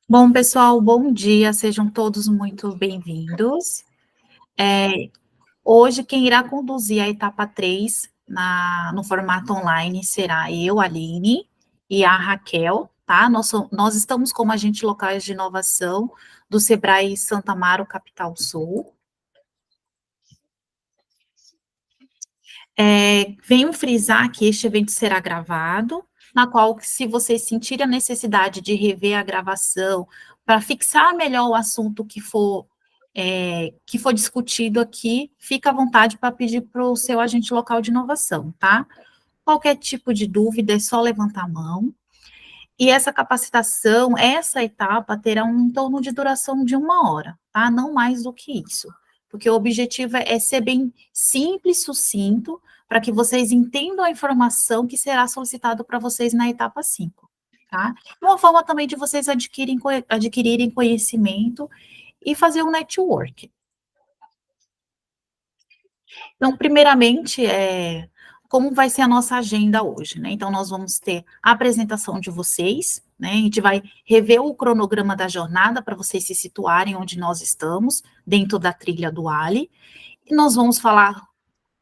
Bom, pessoal, bom dia, sejam todos muito bem-vindos. Hoje, quem irá conduzir a etapa 3 no formato online será eu, Aline, e a Raquel, tá? Nós estamos como agentes locais de inovação do Sebrae Santa Amaro, Capital Sul. Venho frisar que este evento será gravado, na qual, se vocês sentirem a necessidade de rever a gravação, para fixar melhor o assunto que for discutido aqui, fica à vontade para pedir para o seu agente local de inovação, tá? Qualquer tipo de dúvida, é só levantar a mão. E essa capacitação, essa etapa, terá um torno de duração de 1 hora, tá? Não mais do que isso. Porque o objetivo é ser bem simples, sucinto, para que vocês entendam a informação que será solicitada para vocês na etapa 5, tá? Uma forma também de vocês adquirirem conhecimento e fazer um network. Então, primeiramente, como vai ser a nossa agenda hoje, né? Então, nós vamos ter a apresentação de vocês, né? A gente vai rever o cronograma da jornada para vocês se situarem onde nós estamos, dentro da trilha do Ali. E nós vamos falar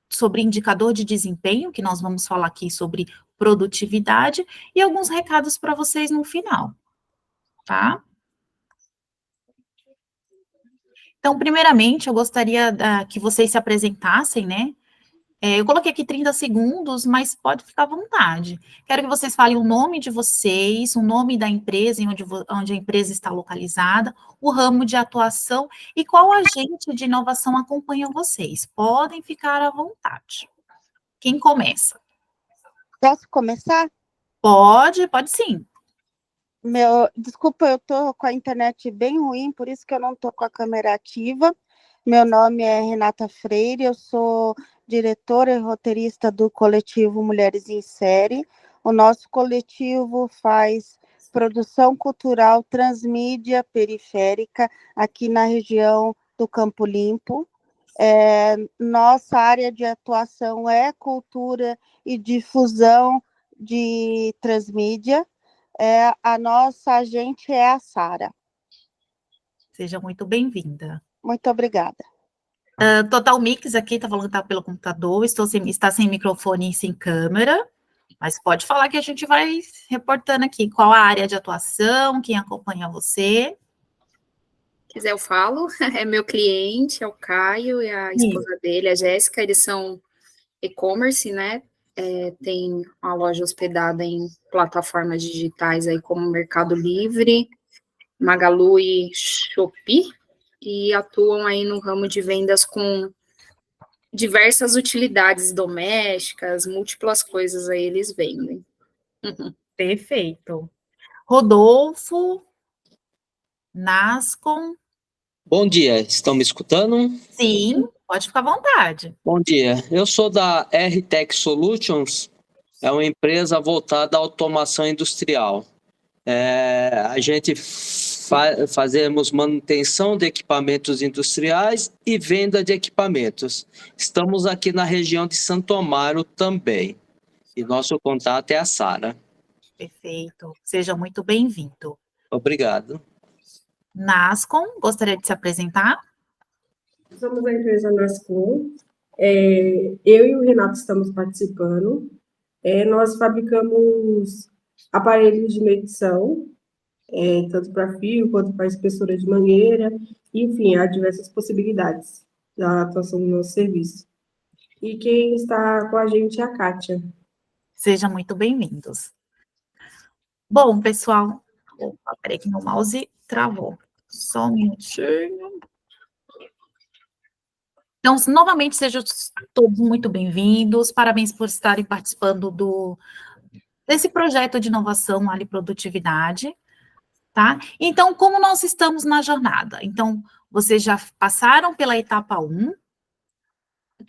sobre indicador de desempenho, que nós vamos falar aqui sobre produtividade, e alguns recados para vocês no final, tá? Então, primeiramente, eu gostaria que vocês se apresentassem, né? Eu coloquei aqui 30 segundos, mas pode ficar à vontade. Quero que vocês falem o nome de vocês, o nome da empresa, onde a empresa está localizada, o ramo de atuação e qual agente de inovação acompanha vocês. Podem ficar à vontade. Quem começa? Posso começar? Pode sim. Desculpa, eu tô com a internet bem ruim, por isso que eu não tô com a câmera ativa. Meu nome é Renata Freire, eu sou diretora e roteirista do coletivo Mulheres em Série. O nosso coletivo faz produção cultural transmídia periférica aqui na região do Campo Limpo. Nossa área de atuação é cultura e difusão de transmídia. A nossa agente é a Sara. Seja muito bem-vinda. Muito obrigada. Total Mix aqui, está falando que está pelo computador, está sem microfone e sem câmera, mas pode falar que a gente vai reportando aqui qual a área de atuação, quem acompanha você. Se quiser eu falo, é meu cliente, é o Caio e a esposa dele, a Jéssica, eles são e-commerce, né? Tem uma loja hospedada em plataformas digitais aí como Mercado Livre, Magalu e Shopee, e atuam aí no ramo de vendas com diversas utilidades domésticas, múltiplas coisas aí eles vendem. Perfeito. Rodolfo, Nascom. Bom dia, estão me escutando? Sim, pode ficar à vontade. Bom dia, eu sou da R-Tech Solutions, é uma empresa voltada à automação industrial. A gente fazemos manutenção de equipamentos industriais e venda de equipamentos. Estamos aqui na região de Santo Amaro também. E nosso contato é a Sara. Perfeito. Seja muito bem-vindo. Obrigado. Nascom, gostaria de se apresentar? Somos a empresa Nascom. Eu e o Renato estamos participando. Nós fabricamos aparelhos de medição, tanto para fio quanto para espessura de mangueira, enfim, há diversas possibilidades da atuação do nosso serviço. E quem está com a gente é a Kátia. Sejam muito bem-vindos. Bom, pessoal, opa, peraí que meu mouse travou. Só um minutinho. Então, novamente, sejam todos muito bem-vindos. Parabéns por estarem participando desse projeto de inovação Ali Produtividade, tá? Então, como nós estamos na jornada? Então, vocês já passaram pela etapa 1,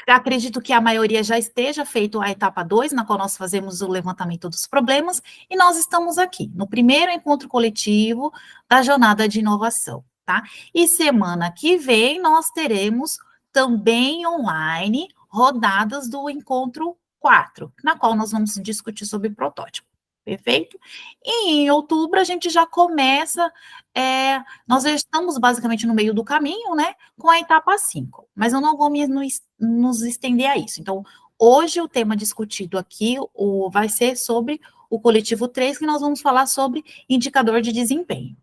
acredito que a maioria já esteja feito a etapa 2, na qual nós fazemos o levantamento dos problemas, e nós estamos aqui, no primeiro encontro coletivo da jornada de inovação, tá? E semana que vem nós teremos também online rodadas do encontro 4, na qual nós vamos discutir sobre protótipo. Perfeito? E em outubro a gente já começa, nós já estamos basicamente no meio do caminho, né, com a etapa 5, mas eu não vou nos estender a isso. Então, hoje o tema discutido aqui vai ser sobre o coletivo 3, que nós vamos falar sobre indicador de desempenho.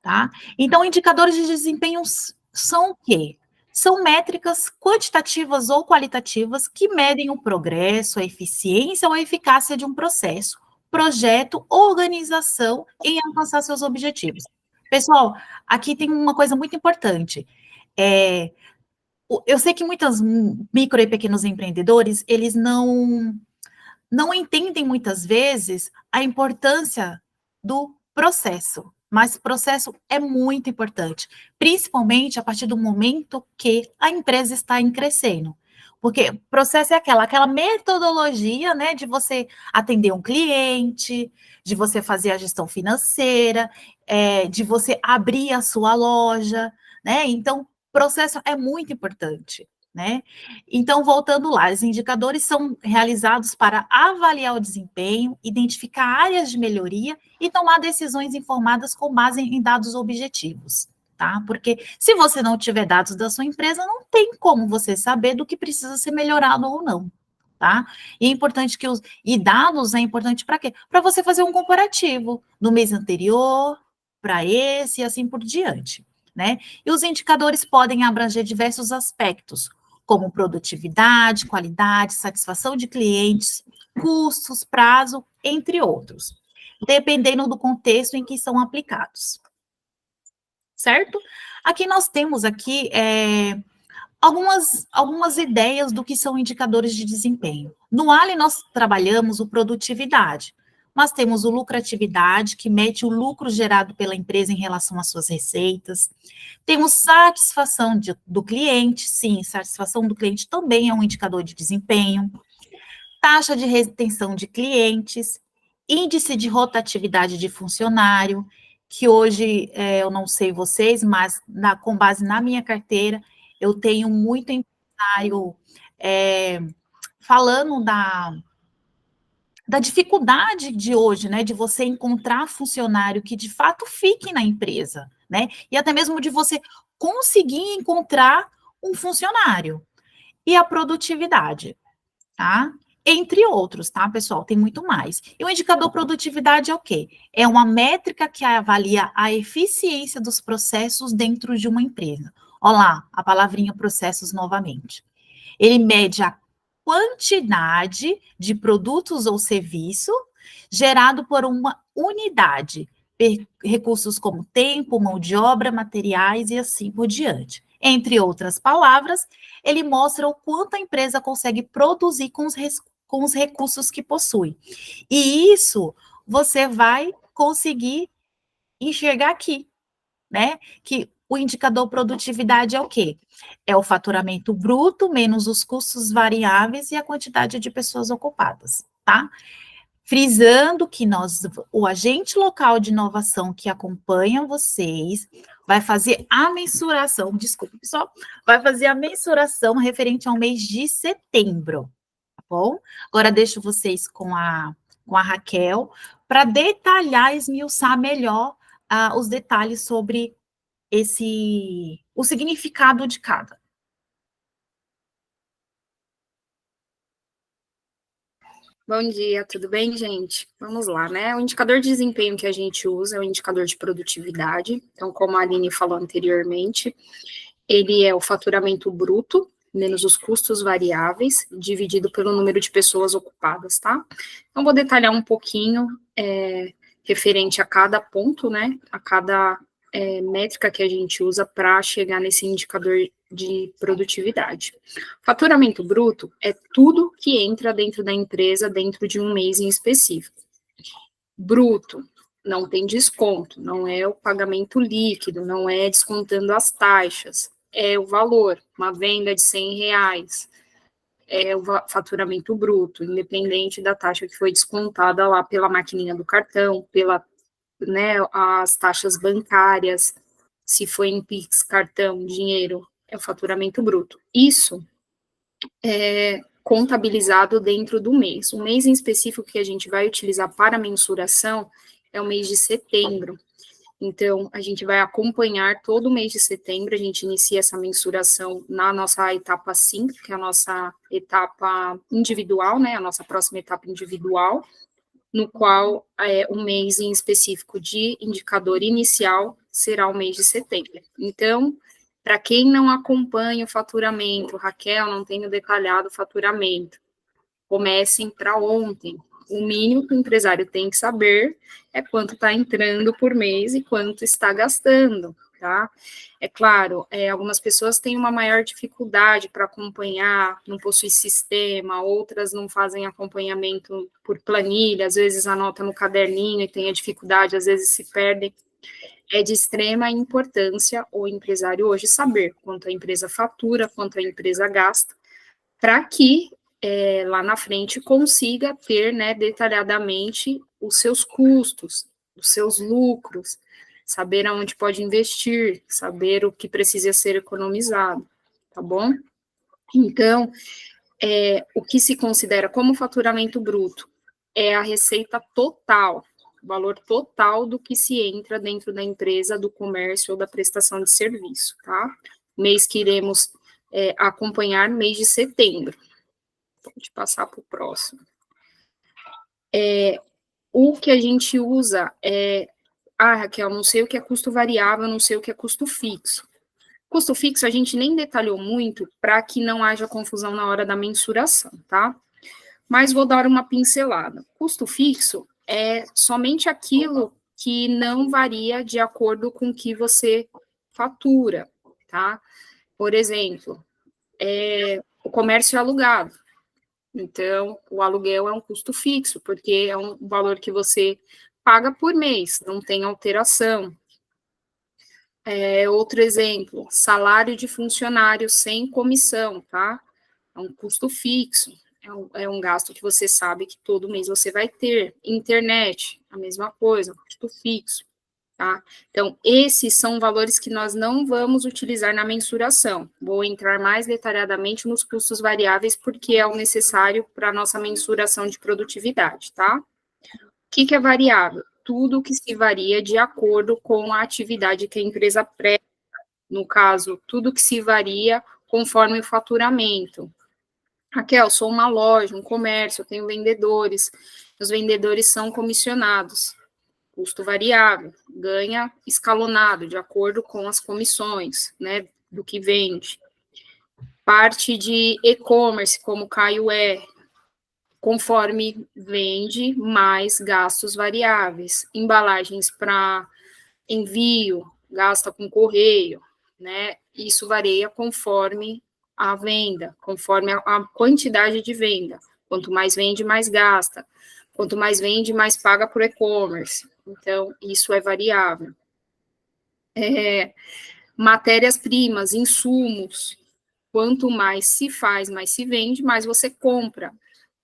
Tá? Então, indicadores de desempenho são o quê? São métricas quantitativas ou qualitativas que medem o progresso, a eficiência ou a eficácia de um processo, projeto ou organização em alcançar seus objetivos. Pessoal, aqui tem uma coisa muito importante. Eu sei que muitos micro e pequenos empreendedores, eles não entendem muitas vezes a importância do processo, mas o processo é muito importante, principalmente a partir do momento que a empresa está em crescendo. Porque processo é aquela metodologia, né, de você atender um cliente, de você fazer a gestão financeira, de você abrir a sua loja, né? Então, processo é muito importante, né? Então, voltando lá, os indicadores são realizados para avaliar o desempenho, identificar áreas de melhoria e tomar decisões informadas com base em dados objetivos, tá? Porque se você não tiver dados da sua empresa, não tem como você saber do que precisa ser melhorado ou não, tá? E é importante e dados é importante para quê? Para você fazer um comparativo do mês anterior para esse e assim por diante, né? E os indicadores podem abranger diversos aspectos, como produtividade, qualidade, satisfação de clientes, custos, prazo, entre outros, dependendo do contexto em que são aplicados. Certo? Aqui nós temos algumas ideias do que são indicadores de desempenho. No Ali nós trabalhamos o produtividade, mas temos o lucratividade, que mede o lucro gerado pela empresa em relação às suas receitas. Temos satisfação do cliente, sim, satisfação do cliente também é um indicador de desempenho. Taxa de retenção de clientes, índice de rotatividade de funcionário, que hoje, eu não sei vocês, mas com base na minha carteira, eu tenho muito empresário falando da dificuldade de hoje, né, de você encontrar funcionário que de fato fique na empresa, né, e até mesmo de você conseguir encontrar um funcionário. E a produtividade, tá? Entre outros, tá, pessoal? Tem muito mais. E o indicador produtividade é o quê? É uma métrica que avalia a eficiência dos processos dentro de uma empresa. Olha lá, a palavrinha processos novamente. Ele mede a quantidade de produtos ou serviço gerado por uma unidade, recursos como tempo, mão de obra, materiais e assim por diante. Entre outras palavras, ele mostra o quanto a empresa consegue produzir com os recursos que possui. E isso você vai conseguir enxergar aqui, né? Que o indicador produtividade é o quê? É o faturamento bruto menos os custos variáveis e a quantidade de pessoas ocupadas, tá? Frisando que o agente local de inovação que acompanha vocês vai fazer a mensuração, desculpa, pessoal, vai fazer a mensuração referente ao mês de setembro, tá bom? Agora deixo vocês com a Raquel para detalhar, esmiuçar melhor os detalhes sobre o significado de cada. Bom dia, tudo bem, gente? Vamos lá, né? O indicador de desempenho que a gente usa é o indicador de produtividade. Então, como a Aline falou anteriormente, ele é o faturamento bruto, menos os custos variáveis, dividido pelo número de pessoas ocupadas, tá? Então, vou detalhar um pouquinho referente a cada ponto, né? A cada métrica que a gente usa para chegar nesse indicador de produtividade. Faturamento bruto é tudo que entra dentro da empresa dentro de um mês em específico. Bruto, não tem desconto, não é o pagamento líquido, não é descontando as taxas, é o valor, uma venda de R$100, é o faturamento bruto, independente da taxa que foi descontada lá pela maquininha do cartão, as taxas bancárias, se foi em Pix, cartão, dinheiro, é o faturamento bruto. Isso, contabilizado dentro do mês. O mês em específico que a gente vai utilizar para mensuração é o mês de setembro. Então, a gente vai acompanhar todo o mês de setembro, a gente inicia essa mensuração na nossa etapa 5, que é a nossa etapa individual, né, a nossa próxima etapa individual, no qual o mês em específico de indicador inicial será o mês de setembro. Então, para quem não acompanha o faturamento, Raquel, não tenho detalhado o faturamento, comecem para ontem. O mínimo que o empresário tem que saber é quanto está entrando por mês e quanto está gastando, tá? É claro, algumas pessoas têm uma maior dificuldade para acompanhar, não possui sistema, outras não fazem acompanhamento por planilha, às vezes anota no caderninho e tem a dificuldade, às vezes se perdem. É de extrema importância o empresário hoje saber quanto a empresa fatura, quanto a empresa gasta, para que lá na frente consiga ter, né, detalhadamente os seus custos, os seus lucros, saber aonde pode investir, saber o que precisa ser economizado, tá bom? Então, o que se considera como faturamento bruto é a receita total, o valor total do que se entra dentro da empresa, do comércio ou da prestação de serviço, tá? Mês que iremos acompanhar, mês de setembro. Pode passar para o próximo. O que a gente usa Raquel, não sei o que é custo variável, não sei o que é custo fixo. Custo fixo a gente nem detalhou muito para que não haja confusão na hora da mensuração, tá? Mas vou dar uma pincelada. Custo fixo é somente aquilo que não varia de acordo com o que você fatura, tá? Por exemplo, o comércio alugado. Então, o aluguel é um custo fixo, porque é um valor que você paga por mês, não tem alteração. Outro exemplo, salário de funcionário sem comissão, tá? É um custo fixo, é um gasto que você sabe que todo mês você vai ter. Internet, a mesma coisa, custo fixo, tá? Então, esses são valores que nós não vamos utilizar na mensuração. Vou entrar mais detalhadamente nos custos variáveis, porque é o necessário para a nossa mensuração de produtividade, tá? O que é variável? Tudo que se varia de acordo com a atividade que a empresa presta. No caso, tudo que se varia conforme o faturamento. Raquel, sou uma loja, um comércio, eu tenho vendedores. Os vendedores são comissionados. Custo variável, ganha escalonado, de acordo com as comissões, né, do que vende. Parte de e-commerce, como o Caio conforme vende, mais gastos variáveis. Embalagens para envio, gasta com correio, né, isso varia conforme a venda, conforme a quantidade de venda. Quanto mais vende, mais gasta. Quanto mais vende, mais paga por e-commerce. Então, isso é variável. Matérias-primas, insumos. Quanto mais se faz, mais se vende, mais você compra,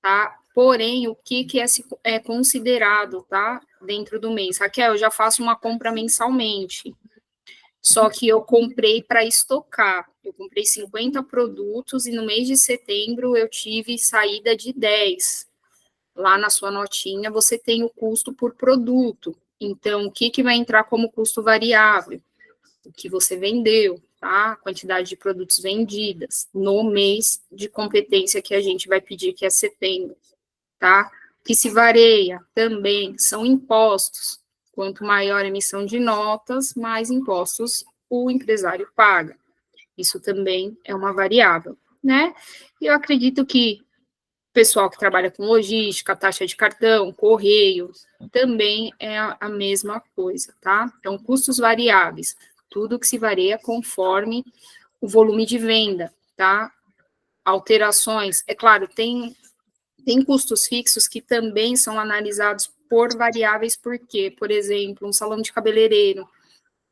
tá? Porém, o que é considerado, tá? Dentro do mês. Raquel, eu já faço uma compra mensalmente. Só que eu comprei para estocar. Eu comprei 50 produtos e no mês de setembro eu tive saída de 10. Lá na sua notinha você tem o custo por produto. Então, o que vai entrar como custo variável? O que você vendeu, tá? A quantidade de produtos vendidas no mês de competência que a gente vai pedir, que é setembro, tá? O que se varia também são impostos. Quanto maior a emissão de notas, mais impostos o empresário paga. Isso também é uma variável, né? E eu acredito que o pessoal que trabalha com logística, taxa de cartão, correio, também é a mesma coisa, tá? Então, custos variáveis, tudo que se varia conforme o volume de venda, tá? Alterações, é claro, tem custos fixos que também são analisados por variáveis, porque, por exemplo, um salão de cabeleireiro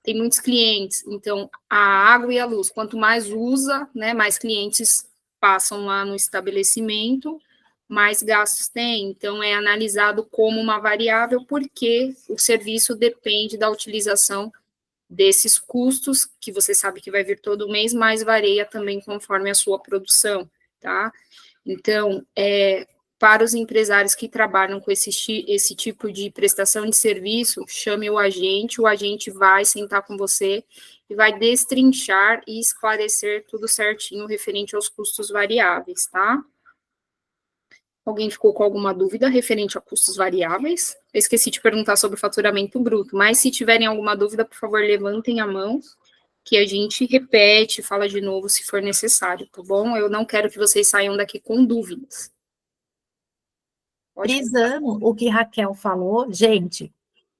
tem muitos clientes, então a água e a luz, quanto mais usa, né, mais clientes passam lá no estabelecimento, mais gastos tem, então é analisado como uma variável, porque o serviço depende da utilização desses custos, que você sabe que vai vir todo mês, mas varia também conforme a sua produção, tá? Então, para os empresários que trabalham com esse tipo de prestação de serviço, chame o agente vai sentar com você e vai destrinchar e esclarecer tudo certinho referente aos custos variáveis, tá? Alguém ficou com alguma dúvida referente a custos variáveis? Eu esqueci de perguntar sobre o faturamento bruto, mas se tiverem alguma dúvida, por favor, levantem a mão, que a gente repete, fala de novo se for necessário, tá bom? Eu não quero que vocês saiam daqui com dúvidas. Frisando o que Raquel falou, gente,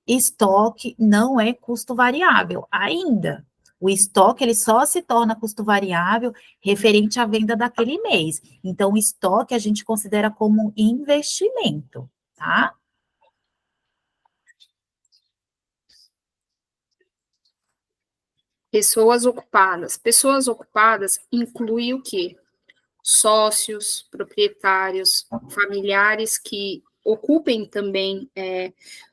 estoque não é custo variável ainda. O estoque ele só se torna custo variável referente à venda daquele mês. Então, o estoque a gente considera como investimento, tá? Pessoas ocupadas. Pessoas ocupadas inclui o quê? Sócios, proprietários, familiares que ocupem também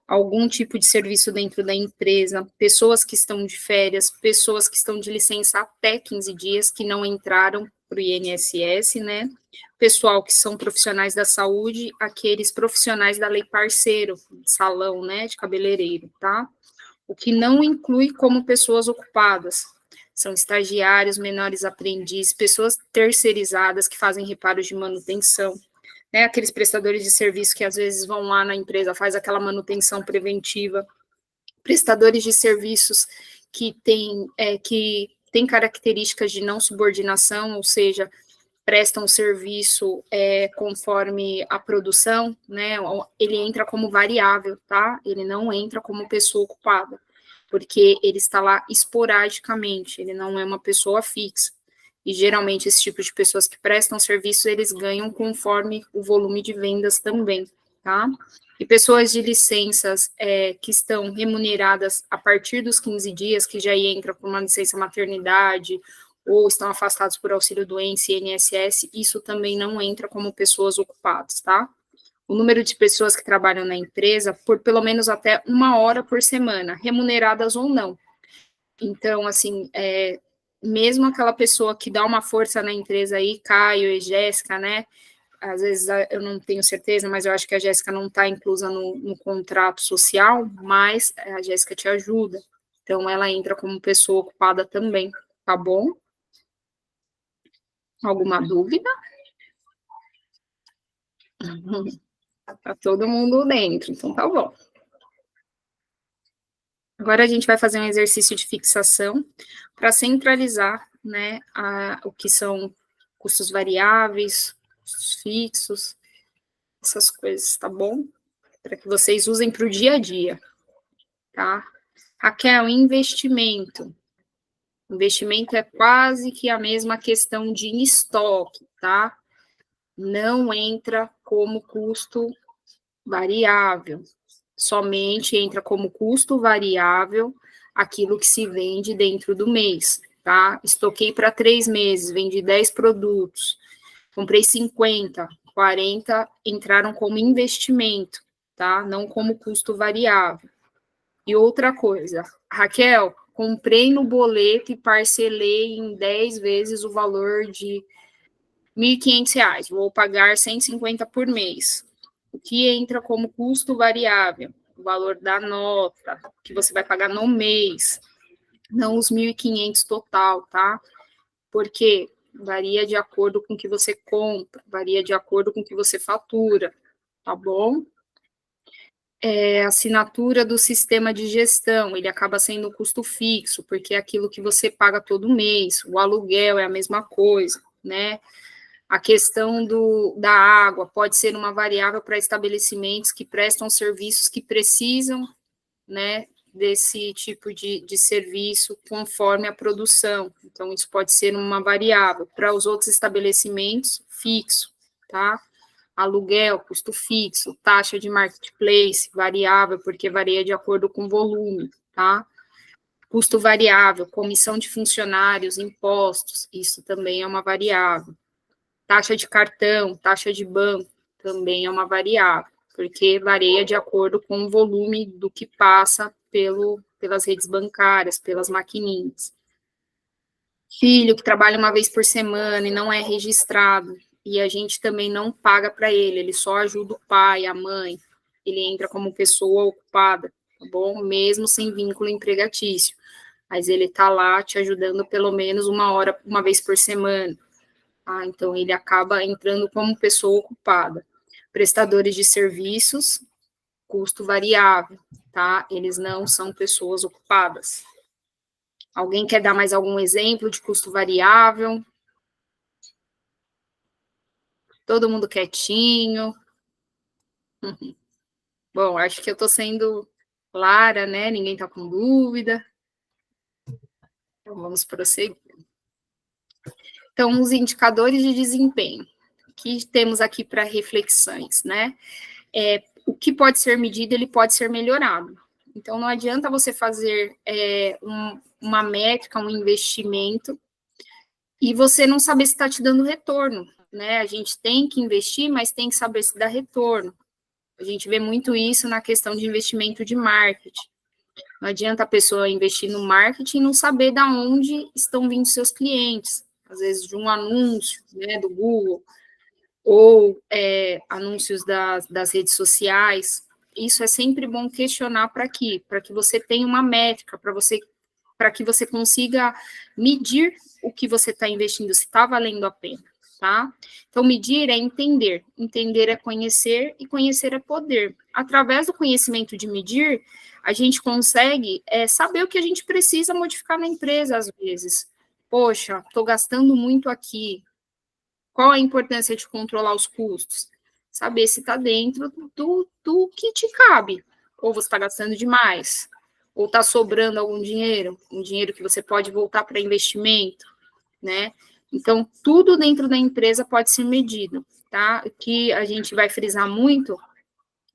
algum tipo de serviço dentro da empresa, pessoas que estão de férias, pessoas que estão de licença até 15 dias, que não entraram para o INSS, né? Pessoal que são profissionais da saúde, aqueles profissionais da lei parceiro, de salão, né, de cabeleireiro, tá? O que não inclui como pessoas ocupadas, são estagiários, menores aprendizes, pessoas terceirizadas que fazem reparos de manutenção, né? Aqueles prestadores de serviço que às vezes vão lá na empresa, faz aquela manutenção preventiva, prestadores de serviços que têm características de não subordinação, ou seja, prestam serviço conforme a produção, né? Ele entra como variável, tá? Ele não entra como pessoa ocupada, porque ele está lá esporadicamente, ele não é uma pessoa fixa. E geralmente esse tipo de pessoas que prestam serviço, eles ganham conforme o volume de vendas também, tá? E pessoas de licenças que estão remuneradas a partir dos 15 dias, que já entra com uma licença maternidade, ou estão afastados por auxílio-doença e INSS, isso também não entra como pessoas ocupadas, tá? O número de pessoas que trabalham na empresa por pelo menos até 1 hora por semana, remuneradas ou não. Então, assim, mesmo aquela pessoa que dá uma força na empresa aí, Caio e Jéssica, né? Às vezes eu não tenho certeza, mas eu acho que a Jéssica não está inclusa no contrato social, mas a Jéssica te ajuda. Então, ela entra como pessoa ocupada também, tá bom? Alguma dúvida? Tá todo mundo dentro, então tá bom. Agora a gente vai fazer um exercício de fixação para centralizar, né, o que são custos variáveis, custos fixos, essas coisas, tá bom? Para que vocês usem para o dia a dia, tá? Raquel, investimento. Investimento é quase que a mesma questão de estoque, tá? Não entra como custo variável, somente entra como custo variável aquilo que se vende dentro do mês, tá? Estoquei para 3 meses, vendi 10 produtos, comprei 50, 40 entraram como investimento, tá? Não como custo variável. E outra coisa, Raquel, comprei no boleto e parcelei em 10 vezes o valor de R$ 1.500, vou pagar 150 por mês. O que entra como custo variável? O valor da nota, que você vai pagar no mês, não os 1.500 total, tá? Porque varia de acordo com o que você compra, varia de acordo com o que você fatura, tá bom? Assinatura do sistema de gestão, ele acaba sendo um custo fixo, porque é aquilo que você paga todo mês, o aluguel é a mesma coisa, né? A questão da água pode ser uma variável para estabelecimentos que prestam serviços que precisam, né, desse tipo de serviço conforme a produção. Então, isso pode ser uma variável. Para os outros estabelecimentos, fixo, tá? Aluguel, custo fixo, taxa de marketplace, variável, porque varia de acordo com o volume, tá? Custo variável, comissão de funcionários, impostos, isso também é uma variável. Taxa de cartão, taxa de banco, também é uma variável, porque varia de acordo com o volume do que passa pelas redes bancárias, pelas maquininhas. Filho que trabalha uma vez por semana e não é registrado, e a gente também não paga para ele só ajuda o pai, a mãe, ele entra como pessoa ocupada, tá bom? Mesmo sem vínculo empregatício, mas ele está lá te ajudando pelo menos 1 hora, uma vez por semana, tá? Então, ele acaba entrando como pessoa ocupada. Prestadores de serviços, custo variável, tá? Eles não são pessoas ocupadas. Alguém quer dar mais algum exemplo de custo variável? Todo mundo quietinho. Bom, acho que eu estou sendo clara, né? Ninguém está com dúvida. Então, vamos prosseguir. Então, os indicadores de desempenho que temos aqui para reflexões, né? O que pode ser medido, ele pode ser melhorado. Então, não adianta você fazer uma métrica, um investimento, e você não saber se está te dando retorno, né? A gente tem que investir, mas tem que saber se dá retorno. A gente vê muito isso na questão de investimento de marketing. Não adianta a pessoa investir no marketing e não saber de onde estão vindo seus clientes. Às vezes de um anúncio, né, do Google, ou anúncios das redes sociais. Isso é sempre bom questionar para que você tenha uma métrica, para que você consiga medir o que você está investindo, se está valendo a pena, tá? Então, medir é entender, entender é conhecer e conhecer é poder. Através do conhecimento de medir, a gente consegue saber o que a gente precisa modificar na empresa, às vezes. Poxa, estou gastando muito aqui. Qual a importância de controlar os custos? Saber se está dentro do que te cabe, ou você está gastando demais, ou está sobrando algum dinheiro, um dinheiro que você pode voltar para investimento, né? Então, tudo dentro da empresa pode ser medido, tá? O que a gente vai frisar muito,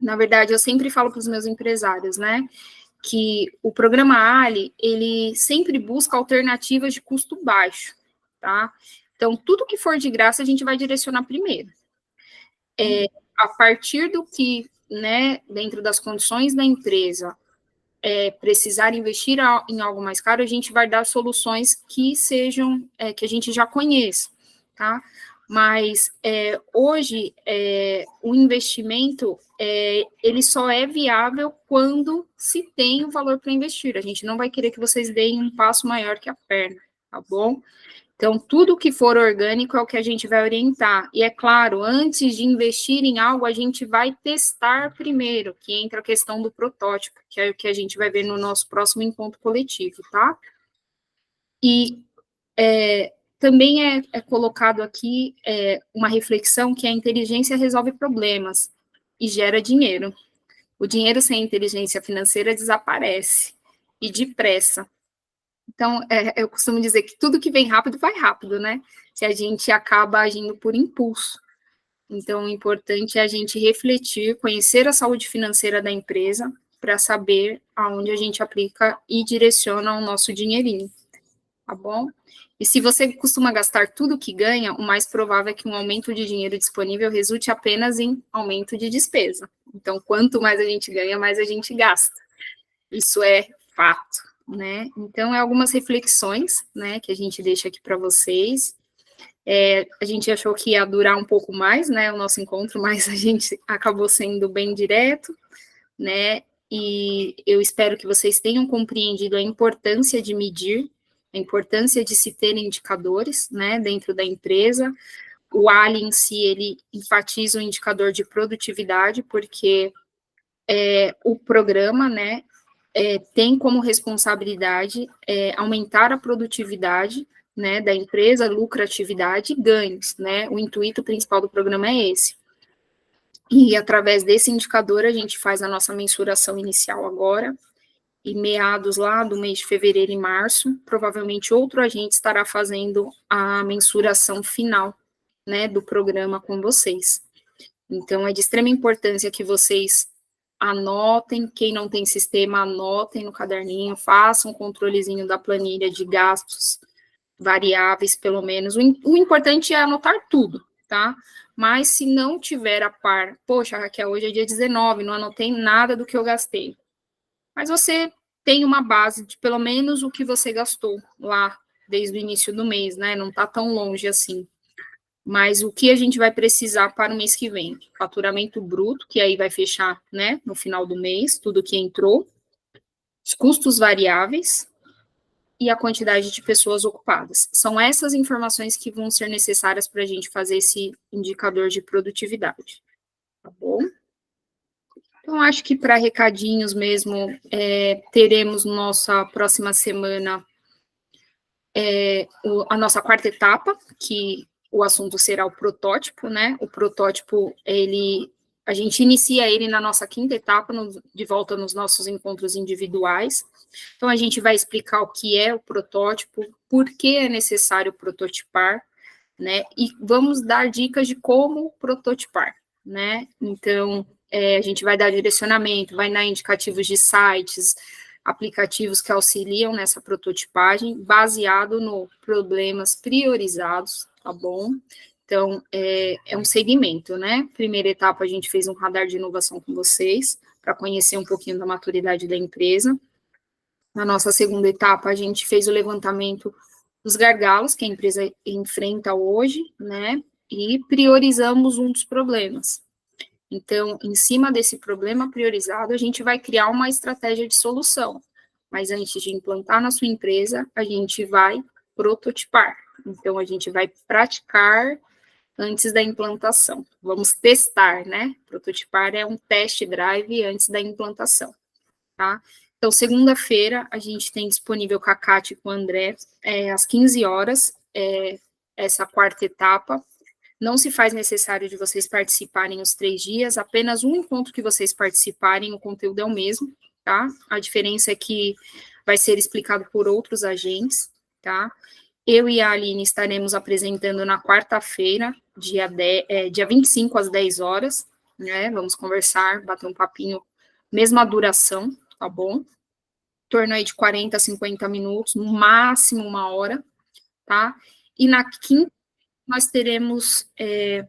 na verdade, eu sempre falo para os meus empresários, né? Que o programa Ali, ele sempre busca alternativas de custo baixo, tá? Então, tudo que for de graça, a gente vai direcionar primeiro. A partir do que, né, dentro das condições da empresa, precisar investir em algo mais caro, a gente vai dar soluções que sejam, que a gente já conheça, tá? Mas, hoje, o investimento, ele só é viável quando se tem o valor para investir. A gente não vai querer que vocês deem um passo maior que a perna, tá bom? Então, tudo que for orgânico é o que a gente vai orientar. E, é claro, antes de investir em algo, a gente vai testar primeiro, que entra a questão do protótipo, que é o que a gente vai ver no nosso próximo encontro coletivo, tá? E também é colocado aqui uma reflexão que a inteligência resolve problemas e gera dinheiro. O dinheiro sem inteligência financeira desaparece, e depressa. Então, eu costumo dizer que tudo que vem rápido, vai rápido, né? Se a gente acaba agindo por impulso. Então, o importante é a gente refletir, conhecer a saúde financeira da empresa, para saber aonde a gente aplica e direciona o nosso dinheirinho, tá bom? E se você costuma gastar tudo que ganha, o mais provável é que um aumento de dinheiro disponível resulte apenas em aumento de despesa. Então, quanto mais a gente ganha, mais a gente gasta. Isso é fato, né? Então, algumas reflexões, né, que a gente deixa aqui para vocês. A gente achou que ia durar um pouco mais, né, o nosso encontro, mas a gente acabou sendo bem direto, né? E eu espero que vocês tenham compreendido a importância de medir, a importância de se ter indicadores, né, dentro da empresa. O Ali em si, ele enfatiza o indicador de produtividade, porque o programa, né, tem como responsabilidade aumentar a produtividade, né, da empresa, lucratividade e ganhos, né? O intuito principal do programa é esse. E através desse indicador a gente faz a nossa mensuração inicial agora, e meados lá do mês de fevereiro e março, provavelmente outro agente estará fazendo a mensuração final, né, do programa com vocês. Então, é de extrema importância que vocês anotem, quem não tem sistema, anotem no caderninho, façam um controlezinho da planilha de gastos variáveis, pelo menos. O importante é anotar tudo, tá? Mas se não tiver a par, poxa, Raquel, hoje é dia 19, não anotei nada do que eu gastei. Mas você tem uma base de pelo menos o que você gastou lá desde o início do mês, né? Não tá tão longe assim. mas o que a gente vai precisar para o mês que vem? Faturamento bruto, que aí vai fechar, né, no final do mês, tudo que entrou, os custos variáveis e a quantidade de pessoas ocupadas. São essas informações que vão ser necessárias para a gente fazer esse indicador de produtividade, tá bom? Então, acho que para recadinhos mesmo, teremos nossa próxima semana a nossa quarta etapa, que o assunto será o protótipo, né? O protótipo, a gente inicia ele na nossa quinta etapa, de volta nos nossos encontros individuais. Então, a gente vai explicar o que é o protótipo, por que é necessário prototipar, né? E vamos dar dicas de como prototipar, né? Então, a gente vai dar direcionamento, vai dar indicativos de sites, aplicativos que auxiliam nessa prototipagem, baseado no problemas priorizados, tá bom? Então, é um segmento, né? Primeira etapa, a gente fez um radar de inovação com vocês, para conhecer um pouquinho da maturidade da empresa. Na nossa segunda etapa, a gente fez o levantamento dos gargalos que a empresa enfrenta hoje, né? E priorizamos um dos problemas. Então, em cima desse problema priorizado, a gente vai criar uma estratégia de solução. Mas antes de implantar na sua empresa, a gente vai prototipar. Então, a gente vai praticar antes da implantação. Vamos testar, né? Prototipar é um test drive antes da implantação, tá? Então, segunda-feira, a gente tem disponível com a Cátia e com o André, às 15 horas, essa quarta etapa. Não se faz necessário de vocês participarem os 3 dias, apenas um encontro que vocês participarem, o conteúdo é o mesmo, tá? A diferença é que vai ser explicado por outros agentes, tá? Eu e a Aline estaremos apresentando na quarta-feira, dia 25 às 10 horas, né? Vamos conversar, bater um papinho, mesma duração, tá bom? Em torno aí de 40 a 50 minutos, no máximo 1 hora, tá? E na quinta, nós teremos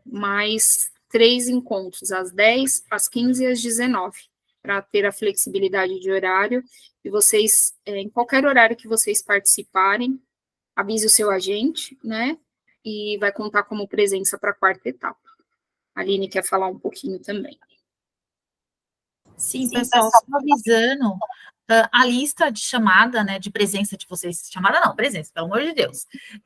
mais 3 encontros, às 10, às 15 e às 19, para ter a flexibilidade de horário, e vocês, em qualquer horário que vocês participarem, avise o seu agente, né, e vai contar como presença para a quarta etapa. A Aline quer falar um pouquinho também. Sim, pessoal, só avisando, a lista de chamada, né, de presença de vocês, chamada não, presença, pelo amor de Deus.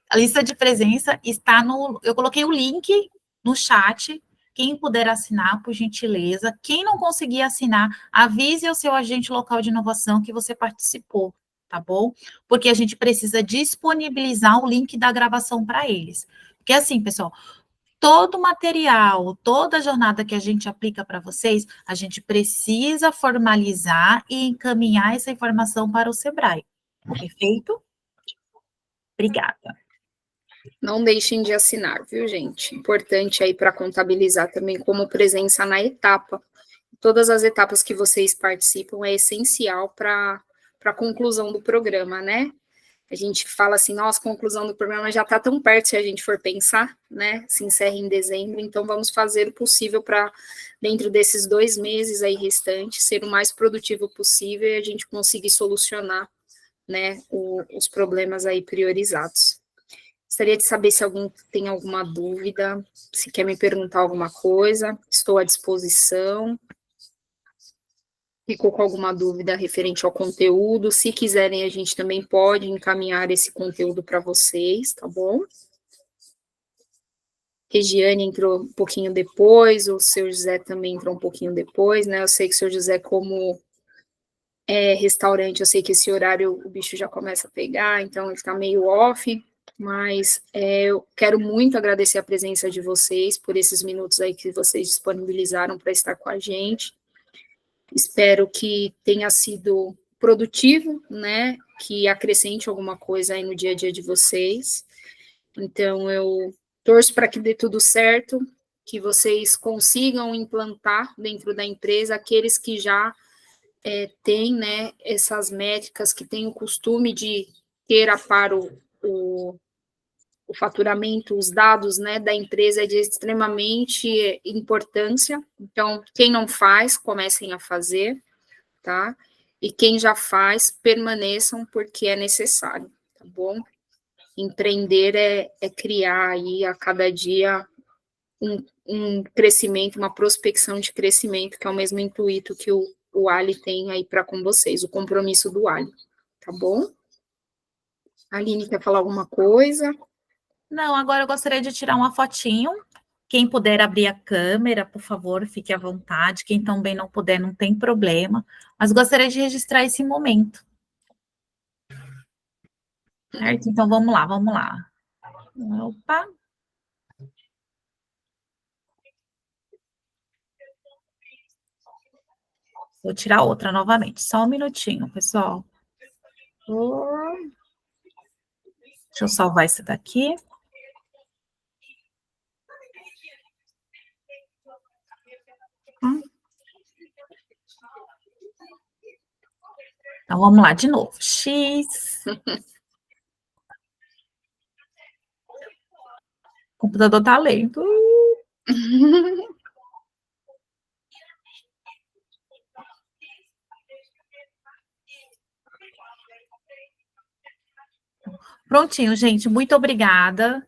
A lista de presença está eu coloquei o link no chat, quem puder assinar, por gentileza. Quem não conseguir assinar, avise ao seu agente local de inovação que você participou, tá bom? Porque a gente precisa disponibilizar o link da gravação para eles. Porque assim, pessoal, todo o material, toda a jornada que a gente aplica para vocês, a gente precisa formalizar e encaminhar essa informação para o Sebrae. Perfeito? Obrigada. Não deixem de assinar, viu, gente? Importante aí para contabilizar também como presença na etapa. Todas as etapas que vocês participam é essencial para a conclusão do programa, né? A gente fala assim, nossa, a conclusão do programa já está tão perto se a gente for pensar, né? Se encerra em dezembro, então vamos fazer o possível para, dentro desses 2 meses aí restantes, ser o mais produtivo possível e a gente conseguir solucionar, né, os problemas aí priorizados. Gostaria de saber se alguém tem alguma dúvida, se quer me perguntar alguma coisa, estou à disposição. Ficou com alguma dúvida referente ao conteúdo, se quiserem, a gente também pode encaminhar esse conteúdo para vocês, tá bom? Regiane entrou um pouquinho depois, o seu José também entrou um pouquinho depois, né? Eu sei que o seu José, como restaurante, eu sei que esse horário o bicho já começa a pegar, então ele está meio off, mas eu quero muito agradecer a presença de vocês por esses minutos aí que vocês disponibilizaram para estar com a gente. Espero que tenha sido produtivo, né, que acrescente alguma coisa aí no dia a dia de vocês. Então, eu torço para que dê tudo certo, que vocês consigam implantar dentro da empresa aqueles que já têm, né, essas métricas, que têm o costume de ter a par o faturamento, os dados, né, da empresa é de extremamente importância. Então, quem não faz, comecem a fazer, tá? E quem já faz, permaneçam, porque é necessário, tá bom? empreender é criar aí a cada dia um crescimento, uma prospecção de crescimento, que é o mesmo intuito que o Ali tem aí para com vocês, o compromisso do Ali, tá bom? A Aline quer falar alguma coisa? Não, agora eu gostaria de tirar uma fotinho. Quem puder abrir a câmera, por favor, fique à vontade. Quem também não puder, não tem problema. Mas gostaria de registrar esse momento. Certo? Então, vamos lá, vamos lá. Opa! Vou tirar outra novamente. Só um minutinho, pessoal. Deixa eu salvar esse daqui. Então, vamos lá de novo. X. O computador tá lento. Prontinho, gente. Muito obrigada.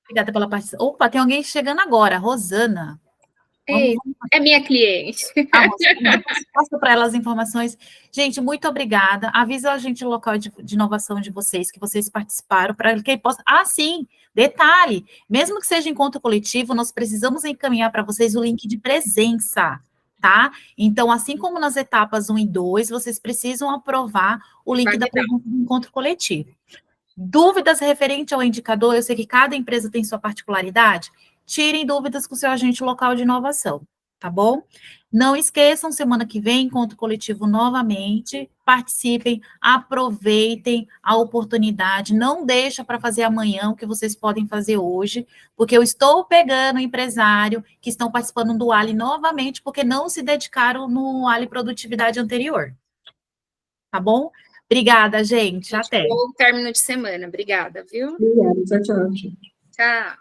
Obrigada pela participação. Opa, tem alguém chegando agora. Rosana. Ei, é minha cliente. Rosana, passa para ela as informações. Gente, muito obrigada. Avisa a gente o local de inovação de vocês, que vocês participaram, para que possa... Ah, sim, detalhe, mesmo que seja encontro coletivo, nós precisamos encaminhar para vocês o link de presença, tá? Então, assim como nas etapas 1 e 2, vocês precisam aprovar o link da presença do encontro coletivo. Dúvidas referente ao indicador, eu sei que cada empresa tem sua particularidade, tirem dúvidas com o seu agente local de inovação, tá bom? Não esqueçam, semana que vem, encontro coletivo novamente, participem, aproveitem a oportunidade, não deixa para fazer amanhã o que vocês podem fazer hoje, porque eu estou pegando empresário que estão participando do Ali novamente, porque não se dedicaram no Ali Produtividade anterior, tá bom? Obrigada, gente, até. Bom término de semana, obrigada, viu? Obrigada, tchau, tchau. Tchau.